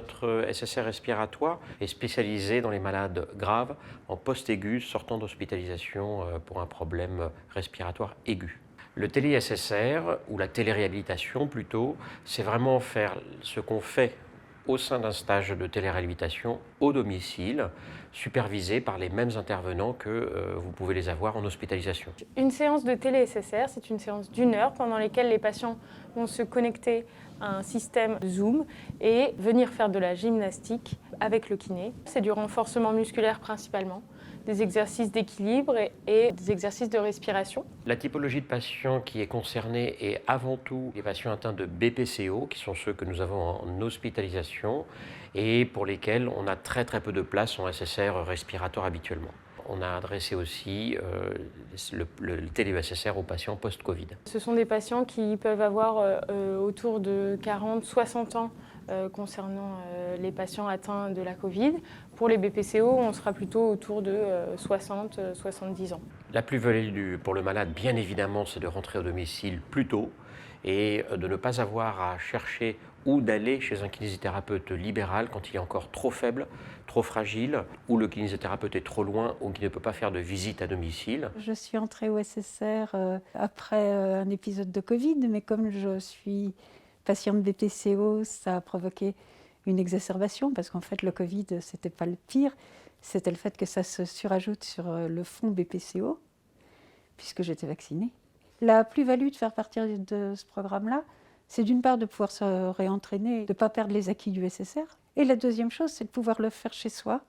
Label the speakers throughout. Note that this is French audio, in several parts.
Speaker 1: Notre SSR respiratoire est spécialisé dans les malades graves en post-aigu sortant d'hospitalisation pour un problème respiratoire aigu. Le télé-SSR, ou la téléréhabilitation plutôt, c'est vraiment faire ce qu'on fait au sein d'un stage de téléréhabilitation au domicile, supervisé par les mêmes intervenants que vous pouvez les avoir en hospitalisation.
Speaker 2: Une séance de télé-SSR, c'est une séance d'1 heure pendant laquelle les patients vont se connecter à un système Zoom et venir faire de la gymnastique avec le kiné. C'est du renforcement musculaire principalement, des exercices d'équilibre et des exercices de respiration.
Speaker 1: La typologie de patients qui est concernée est avant tout les patients atteints de BPCO, qui sont ceux que nous avons en hospitalisation et pour lesquels on a très peu de place en SSR respiratoire habituellement. On a adressé aussi le télé-SSR aux patients post-Covid.
Speaker 2: Ce sont des patients qui peuvent avoir autour de 40-60 ans concernant les patients atteints de la Covid. Pour les BPCO, on sera plutôt autour de 60-70 ans.
Speaker 1: La plus-value pour le malade, bien évidemment, c'est de rentrer au domicile plus tôt et de ne pas avoir à chercher ou d'aller chez un kinésithérapeute libéral quand il est encore trop faible, trop fragile, ou le kinésithérapeute est trop loin ou qu'il ne peut pas faire de visite à domicile.
Speaker 3: Je suis entrée au SSR après un épisode de Covid, mais comme je suis patiente BPCO, ça a provoqué une exacerbation, parce qu'en fait le Covid, c'était pas le pire, c'était le fait que ça se surajoute sur le fond BPCO, puisque j'étais vaccinée. La plus-value de faire partie de ce programme-là, c'est d'une part de pouvoir se réentraîner, de ne pas perdre les acquis du SSR. Et la deuxième chose, c'est de pouvoir le faire chez soi.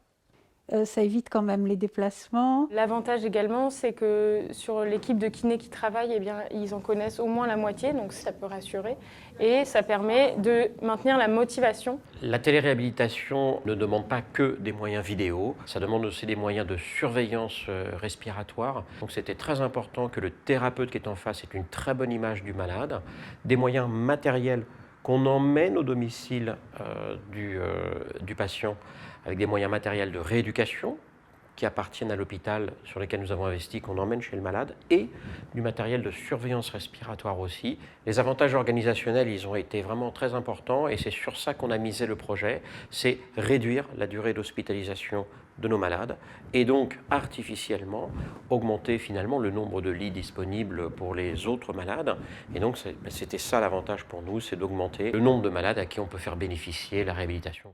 Speaker 3: Ça évite quand même les déplacements.
Speaker 2: L'avantage également, c'est que sur l'équipe de kinés qui travaillent, eh bien, ils en connaissent au moins la moitié, donc ça peut rassurer. Et ça permet de maintenir la motivation.
Speaker 1: La téléréhabilitation ne demande pas que des moyens vidéo, ça demande aussi des moyens de surveillance respiratoire. Donc c'était très important que le thérapeute qui est en face ait une très bonne image du malade, des moyens matériels qu'on emmène au domicile du patient avec des moyens matériels de rééducation qui appartiennent à l'hôpital sur lesquels nous avons investi, qu'on emmène chez le malade, et du matériel de surveillance respiratoire aussi. Les avantages organisationnels, ils ont été vraiment très importants et c'est sur ça qu'on a misé le projet, c'est réduire la durée d'hospitalisation de nos malades et donc artificiellement augmenter finalement le nombre de lits disponibles pour les autres malades. Et donc c'était ça l'avantage pour nous, c'est d'augmenter le nombre de malades à qui on peut faire bénéficier la réhabilitation.